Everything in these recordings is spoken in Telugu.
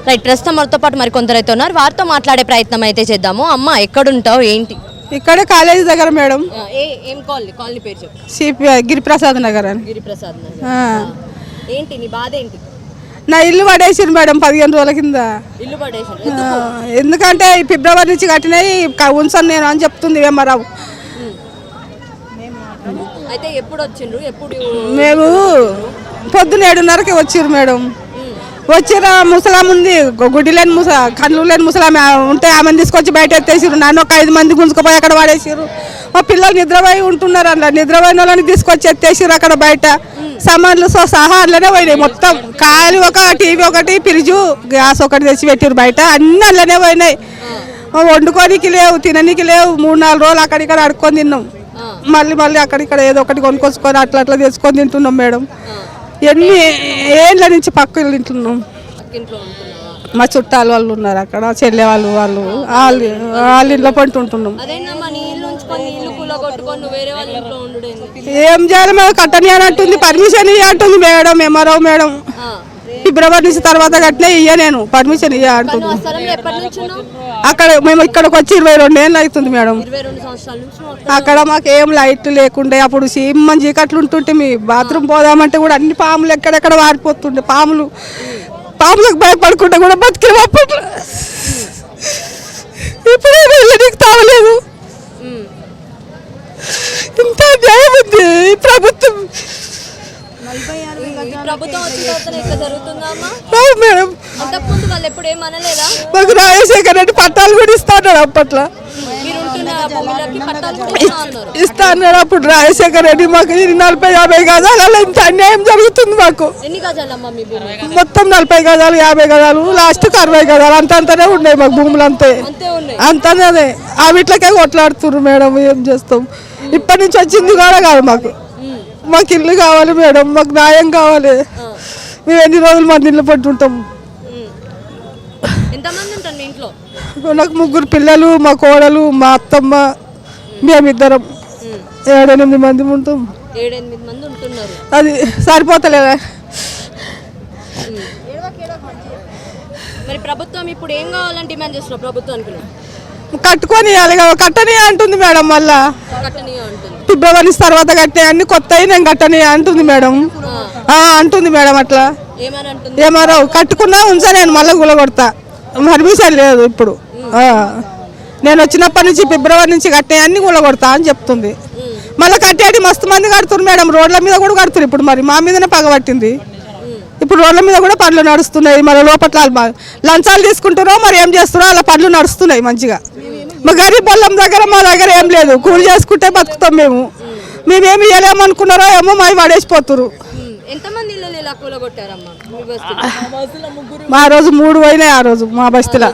రైట్, ప్రస్తుతం మనతో పాటు మరి కొందరైతే ఉన్నారు, వారితో మాట్లాడే ప్రయత్నం అయితే చేద్దాము. అమ్మ ఎక్కడుంటావు, ఏంటి? ఇక్కడ కాలేజీ దగ్గర మేడం. ఏం కాలనీ పేరు చెప్పు. సిపిఐ గిరిప్రసాద్ నగర్ అని. గిరిప్రసాద్ నగర్. ఏంటి నీ బాధ ఏంటి? నా ఇల్లు పడేసారు మేడం 15 రోజుల కింద. ఇల్లు పడేసారు ఎందుకంటే ఫిబ్రవరి నుంచి కట్టినవి ఉంచాను నేను అని చెప్తుంది వేమరావు. అయితే ఎప్పుడు వచ్చిండ్రు? మేము పొద్దున 7:30కి వచ్చిర్రు మేడం. వచ్చిన ముసలాం ఉంది, గుడ్డి లేని కళ్ళు లేని ముసలాం ఉంటే ఆమెను తీసుకొచ్చి బయట ఎత్తేసారు. నన్ను ఒక 5 మంది గుంజుకుపోయి అక్కడ పడేసారు. మా పిల్లలు నిద్రపోయి ఉంటున్నారు, అలా నిద్రపోయిన వాళ్ళని తీసుకొచ్చి ఎత్తేసారు అక్కడ బయట. సామాన్లు సహా అందులోనే పోయినాయి మొత్తం. ఖాళీ ఒక టీవీ ఒకటి, ఫ్రిడ్జు, గ్యాస్ ఒకటి తెచ్చి పెట్టారు బయట, అన్నీ అందులోనే పోయినాయి. వండుకోనికి లేవు, తిననికి లేవు. 3-4 రోజులు అక్కడిక్కడ అడుక్కొని తిన్నాం. మళ్ళీ అక్కడిక్కడ ఏదో ఒకటి కొనుక్కొచ్చుకొని అట్లా తెచ్చుకొని తింటున్నాం మేడం. ఎన్ని ఏళ్ళ నుంచి పక్క ఇల్లు తింటున్నాం. మా చుట్టాలు వాళ్ళు ఉన్నారు అక్కడ, చెల్లె వాళ్ళు వాళ్ళ ఇంట్లో పంటుంటున్నాం. ఏం చేయాలి మేడం, కట్టని అని అంటుంది, పర్మిషన్ ఇయ్య అంటుంది మేడం. ఏమారావు మేడం ఫిబ్రవరి నుంచి తర్వాత కట్టినా ఇయ్య, నేను పర్మిషన్ ఇయ్య అంటుంది. అక్కడ మేము ఇక్కడికి వచ్చి 22 ఏళ్ళు అవుతుంది మేడం. అక్కడ మాకు ఏం లైట్ లేకుండే, అప్పుడు సీమని చీకట్లు ఉంటుంటే మీ బాత్రూమ్ పోదామంటే కూడా అన్ని పాములు ఎక్కడెక్కడ వారిపోతుండే. పాములకు భయపడుకుంటే కూడా బతికే అప్పట్లో. ఇప్పుడే నీకు తాగలేదు. ఇంత న్యాయం ఉంది ప్రభుత్వం. మేడం మాకు రాజశేఖర్ రెడ్డి పట్టాలు కూడా ఇస్తాడు అప్పట్లో. ఇస్తా అన్నాడు అప్పుడు రాజశేఖర్ రెడ్డి. మాకు 40-50 గజాలు అలా ఇంత అన్యాయం జరుగుతుంది మాకు. మొత్తం 40 గజాలు 50 గజాలు లాస్ట్కి 60 గజాలు అంతంతనే ఉన్నాయి మాకు భూములు. అంతనే అదే ఆ వీటికే కొట్లాడుతున్నారు మేడం. ఏం చేస్తాం, ఇప్పటి నుంచి వచ్చింది కూడా కాదు మాకు ఇల్లు కావాలి మేడం, మాకు న్యాయం కావాలి. మేము ఎన్ని రోజులు మన ఇల్లు పట్టుంటాం. నాకు 3 పిల్లలు, మా కోడలు, మా అత్తమ్మ, మేమిద్దరం 7-8 మంది ఉంటాం. అది సరిపోతలేదా? మరి ప్రభుత్వం ఇప్పుడు ఏం కావాలని డిమాండ్ చేస్తున్నారు ప్రభుత్వానికి? కట్టుకొని కట్టని అంటుంది మేడం. మళ్ళా ఫిబ్రవరి తర్వాత కట్టే అన్ని కొత్తవి నేను కట్టని అంటుంది మేడం. అంటుంది మేడం. అట్లా ఏమారో కట్టుకున్నా ఉంచా, నేను మళ్ళీ గులగొడతా, పర్మిషన్ లేదు ఇప్పుడు. నేను వచ్చినప్పటి నుంచి ఫిబ్రవరి నుంచి కట్టే అన్ని గులగొడతా అని చెప్తుంది. మళ్ళీ కట్టేటి మస్తు మంది కడుతున్నారు మేడం, రోడ్ల మీద కూడా కడుతున్నారు. ఇప్పుడు మరి మా మీదనే పగబట్టింది. ఇప్పుడు రోడ్ల మీద కూడా పనులు నడుస్తున్నాయి. మరి లోపట్ల లంచాలు తీసుకుంటారో మరి ఏం చేస్తారో అలా పనులు నడుస్తున్నాయి మంచిగా. మా గరీబ్ బొల్లం మా దగ్గర ఏం లేదు, కూలి చేసుకుంటే బతుకుతాం మేమేమి ఇవ్వలేమనుకున్నారో ఏమో మావి పడేసిపోతున్నారు. మా రోజు 3 పోయినాయి. ఆ రోజు మా బస్తీలో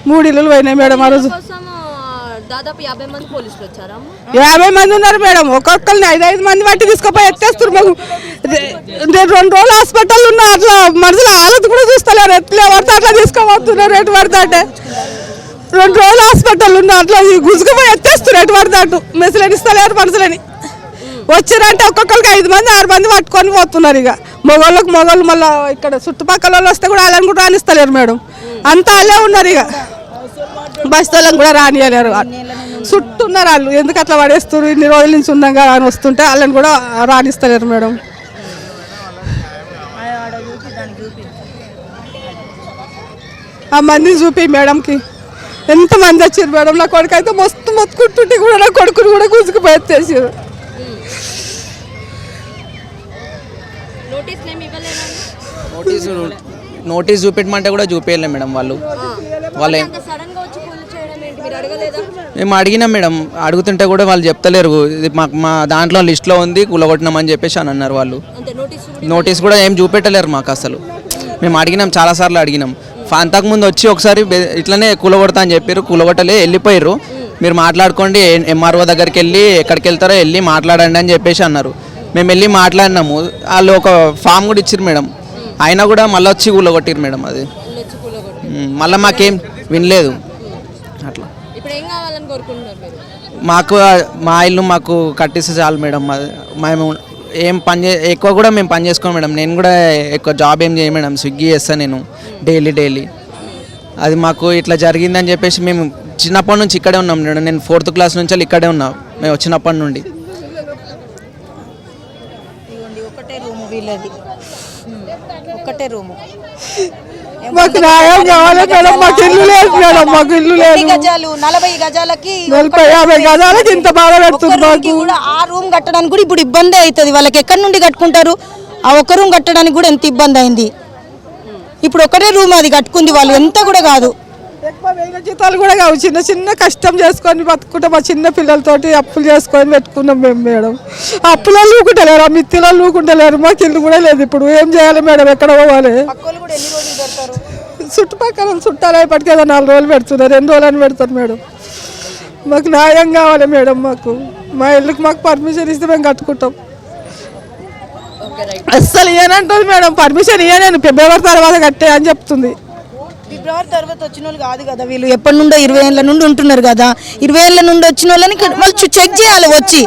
3 ఇల్లులు పోయినాయి మేడం. ఆ రోజు దాదాపు 50 మంది పోలీసులు వచ్చారా? 50 మంది ఉన్నారు మేడం. ఒక్కొక్కరిని 5 మంది బట్టి తీసుకుపోయి ఎత్తేస్తారు. మేము 2 రోజులు హాస్పిటల్ ఉన్నా అట్లా మనుషుల హాలత్ కూడా చూస్తలేరు. ఎట్లా పడితే అట్లా తీసుకోబోతున్నారు. ఎటు పడితే అంటే 2 రోజులు హాస్పిటల్ ఉన్నా అట్లా గుజుకుపోయి ఎత్తేస్తారు. ఎటు పడితే అటు మెసలేని ఇస్తలేరు మనుషులని. వచ్చారంటే ఒక్కొక్కరికి 5 మంది 6 మంది పట్టుకొని పోతున్నారు. ఇక మొగోళ్ళు మళ్ళీ ఇక్కడ చుట్టుపక్కల వాళ్ళు వస్తే కూడా వాళ్ళని కూడా రానిస్తలేరు మేడం. అంతా వాళ్ళే ఉన్నారు. ఇక బస్తీలను కూడా రానియలేరు. చుట్టూన్నారు వాళ్ళు. ఎందుకు అట్లా పడేస్తారు? ఇన్ని రోజుల నుంచి ఉన్నాగా అని వస్తుంటే వాళ్ళని కూడా రానిస్తలేరు మేడం. ఆ మందిని చూపి మేడంకి ఎంతమంది వచ్చారు మేడం. నా కొడుకు అయితే మస్తు మొత్తుకుంటుంటే కూడా నా కొడుకుని కూడా గుంజుకుపోయి ఎత్తేసారు. నోటీస్ చూపెట్టమంటే కూడా చూపించలేం మేడం. వాళ్ళే మేము అడిగినాం మేడం. అడుగుతుంటే కూడా వాళ్ళు చెప్తలేరు. ఇది మా దాంట్లో లిస్ట్లో ఉంది, కూలగొట్టినామని చెప్పేసి అని అన్నారు వాళ్ళు. నోటీస్ కూడా ఏం చూపెట్టలేరు మాకు అసలు. మేము అడిగినాం, చాలాసార్లు అడిగినాం. అంతకుముందు వచ్చి ఒకసారి ఇట్లనే కూలగొడతా అని చెప్పారు, కూలగొట్టలే, వెళ్ళిపోయారు. మీరు మాట్లాడుకోండి, ఎంఆర్ఓ దగ్గరికి వెళ్ళి ఎక్కడికి వెళ్తారో వెళ్ళి మాట్లాడండి అని చెప్పేసి అన్నారు. మేము వెళ్ళి మాట్లాడినాము. వాళ్ళు ఒక ఫామ్ కూడా ఇచ్చారు మేడం. అయినా కూడా మళ్ళీ వచ్చి కూలగొట్టారు మేడం. అది మళ్ళీ మాకేం వినలేదు. అట్లా మాకు మా ఇల్లు మాకు కట్టిస్తే చాలు మేడం. మేము ఏం ఎక్కువ కూడా మేము పని చేసుకోం మేడం. నేను కూడా ఎక్కువ జాబ్ ఏం చేయను మేడం, స్విగ్గీ చేస్తాను నేను డైలీ. అది మాకు ఇట్లా జరిగిందని చెప్పేసి మేము చిన్నప్పటి నుంచి ఇక్కడే ఉన్నాం మేడం. నేను 4th క్లాస్ నుంచి ఇక్కడే ఉన్నా మేము వచ్చినప్పటి నుండి. ఒకటే రూము వీళ్ళది, ఒకటే రూము. మాకు న్యాయం కావాలి మేడం. మాకు ఇల్లు లేదు మేడం, మాకు ఇల్లు లేదు. 40 గజాలు 40 గజాలకి 40-50 గజాలకి ఇంత బాధ పెడుతుంది మాకు. కూడా ఆ రూమ్ కట్టడానికి కూడా ఇప్పుడు ఇబ్బంది అవుతుంది. వాళ్ళకి ఎక్కడి నుండి కట్టుకుంటారు? ఆ ఒక రూమ్ కట్టడానికి కూడా ఎంత ఇబ్బంది అయింది. ఇప్పుడు ఒకటే రూమ్ అది కట్టుకుంది వాళ్ళు, ఎంత కూడా కాదు. ఎక్కువ వేల జీతాలు కూడా కావు, చిన్న కష్టం చేసుకొని బతుకుంటాం. మా చిన్న పిల్లలతోటి అప్పులు చేసుకొని పెట్టుకున్నాం మేము మేడం. అప్పులో లూకుంటలేరు, ఆ మిత్తిలో లూకుంటలేరు. మాకు ఇల్లు కూడా లేదు. ఇప్పుడు ఏం చేయాలి మేడం? ఎక్కడ పోవాలి? కూడా ఎన్ని రోజులు పెడతారు? చుట్టుపక్కల చుట్టాలు అయిపోయి ఏదో 4 రోజులు పెడుతున్నారు, 2 రోజులు అని పెడతారు మేడం. మాకు న్యాయం కావాలి మేడం. మాకు మా ఇల్లుకి మాకు పర్మిషన్ ఇస్తే మేము కట్టుకుంటాం. అస్సలు ఏనంటుంది మేడం, పర్మిషన్ ఇయ్యను, ఫిబ్రవరి తర్వాత కట్టే అని చెప్తుంది. ఫిబ్రవరి తర్వాత వచ్చిన వాళ్ళు కాదు కదా వీళ్ళు, ఎప్పటి నుండో 20 ఏళ్ళ నుండి ఉంటున్నారు కదా. 20 ఏళ్ళ నుండి వచ్చిన వాళ్ళని వాళ్ళు చెక్ చేయాలి, వచ్చి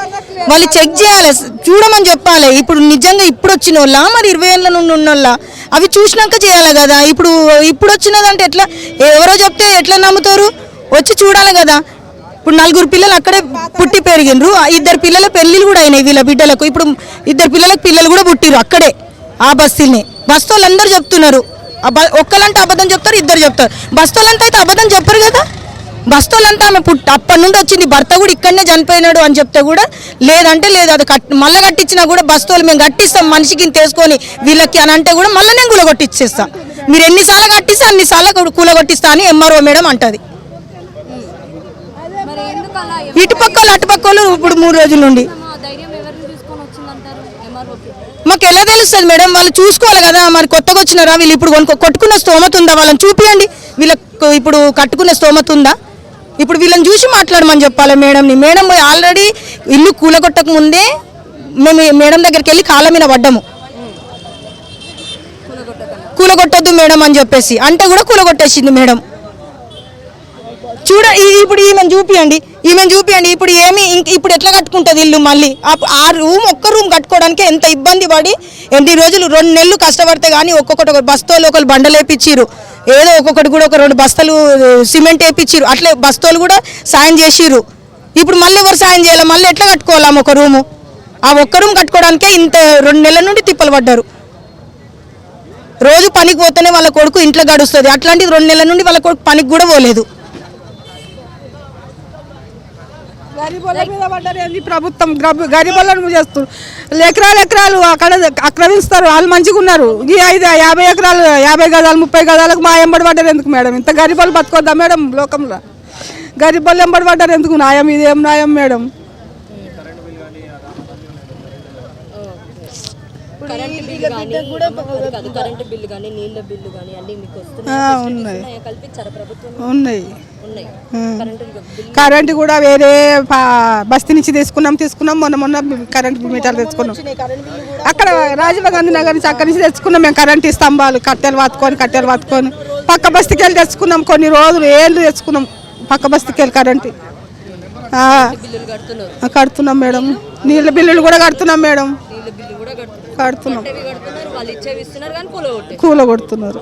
వాళ్ళు చెక్ చేయాలి, చూడమని చెప్పాలి. ఇప్పుడు నిజంగా ఇప్పుడు వచ్చిన వాళ్ళ మరి 20 ఏళ్ళ నుండి ఉన్న వాళ్ళ అవి చూసినాక చేయాలి కదా. ఇప్పుడు వచ్చినదంటే ఎట్లా, ఎవరో చెప్తే ఎట్లా నమ్ముతారు? వచ్చి చూడాలి కదా. ఇప్పుడు 4 పిల్లలు అక్కడే పుట్టి పెరిగినరు, 2 పిల్లల పెళ్ళిళ్ళు కూడా అయినాయి వీళ్ళ బిడ్డలకు. ఇప్పుడు 2 పిల్లలకు పిల్లలు కూడా పుట్టిరు అక్కడే ఆ బస్తీల్ని. బస్తోళ్ళు అందరూ చెప్తున్నారు. ఒక్కలంటే అబద్ధం చెప్తారు, 2 చెప్తారు. బస్తోళ్ళంతా అయితే అబద్ధం చెప్పరు కదా. బస్తోళ్ళంతా ఆమె అప్పటి నుండి వచ్చింది, భర్త కూడా ఇక్కడనే చనిపోయినాడు అని చెప్తే కూడా లేదంటే లేదు, అది మళ్ళీ కట్టించినా కూడా బస్తోళ్ళు మేము కట్టిస్తాం మనిషికి తీసుకొని వీళ్ళకి అని అంటే కూడా మళ్ళీ నేను కూలగొట్టిచ్చేస్తాను. మీరు ఎన్నిసార్లు కట్టిస్తే అన్నిసార్లు కూలగొట్టిస్తా అని ఎంఆర్ఓ మేడం అంటది. ఇటుపక్కలు అటుపక్కలు ఇప్పుడు 3 రోజుల నుండి మాకు ఎలా తెలుస్తుంది మేడం? వాళ్ళు చూసుకోవాలి కదా. మరి కొత్తగా వచ్చినారా వీళ్ళు? ఇప్పుడు కొట్టుకున్న స్తోమత ఉందా? వాళ్ళని చూపియండి. వీళ్ళకు ఇప్పుడు కట్టుకునే స్తోమత ఉందా? ఇప్పుడు వీళ్ళని చూసి మాట్లాడమని చెప్పాలి మేడంని. మేడం ఆల్రెడీ ఇల్లు కూలగొట్టక ముందే మేము మేడం దగ్గరికి వెళ్ళి కాళ్ళ మీద పడ్డాము, కూలగొట్టొద్దు మేడం అని చెప్పేసి. అంటే కూడా కూలగొట్టేసింది మేడం. ఇప్పుడు ఈమెను చూపియండి. ఇప్పుడు ఇప్పుడు ఎట్లా కట్టుకుంటుంది ఇల్లు? మళ్ళీ ఆ రూమ్, ఒక్క రూమ్ కట్టుకోవడానికి ఎంత ఇబ్బంది పడి ఎన్ని రోజులు 2 నెలలు కష్టపడితే కానీ ఒక్కొక్కటి బస్తోలు ఒకరు బండలు వేపించారు, ఏదో ఒక్కొక్కటి కూడా ఒక 2 బస్తాలు సిమెంట్ వేపించారు. అట్లే బస్తోలు కూడా సాయం చేసిర్రు. ఇప్పుడు మళ్ళీ ఎవరు సాయం చేయాలి? మళ్ళీ ఎట్లా కట్టుకోవాలా ఒక రూము? ఆ ఒక్క రూమ్ కట్టుకోవడానికే ఇంత 2 నెలల నుండి తిప్పలు పడ్డారు. రోజు పనికి పోతేనే వాళ్ళ కొడుకు ఇంట్లో గడుస్తుంది. అట్లాంటిది 2 నెలల నుండి వాళ్ళ కొడుకు పనికి కూడా పోలేదు. గరీబోళ్ళ మీద పడ్డారు ఏంది ప్రభుత్వం? గరీబోళ్ళను చేస్తారు. ఎకరాలు అక్కడ ఆక్రమిస్తారు. వాళ్ళు మంచిగా ఉన్నారు. ఈ 50 ఎకరాలు 50 గజాలు 30 గజాలకు మా ఎంబడి పడ్డారు ఎందుకు మేడం? ఇంత గరీబోళ్ళు బతుకొద్దా మేడం లోకంలో? గరీబోళ్ళు ఎంబడి పడ్డారు ఎందుకు? న్యాయం ఇదేం న్యాయం మేడం? ఉన్నాయి. కరెంట్ కూడా వేరే బస్తీ నుంచి తీసుకున్నాం. మొన్న కరెంట్ మీటర్లు తెచ్చుకున్నాం. అక్కడ రాజీవ్ గాంధీ నగర్ నుంచి అక్కడి నుంచి తెచ్చుకున్నాం మేము. కరెంట్ స్తంభాలు కట్టెలు పట్టుకొని పక్క బస్తీకి వెళ్ళి తెచ్చుకున్నాం. కొన్ని రోజులు ఏళ్ళు తెచ్చుకున్నాం పక్క బస్తీకి వెళ్ళి కరెంట్ కడుతున్నాం మేడం. నీళ్ళ బిల్లులు కూడా కడుతున్నాం మేడం. కూలగొడుతున్నారు.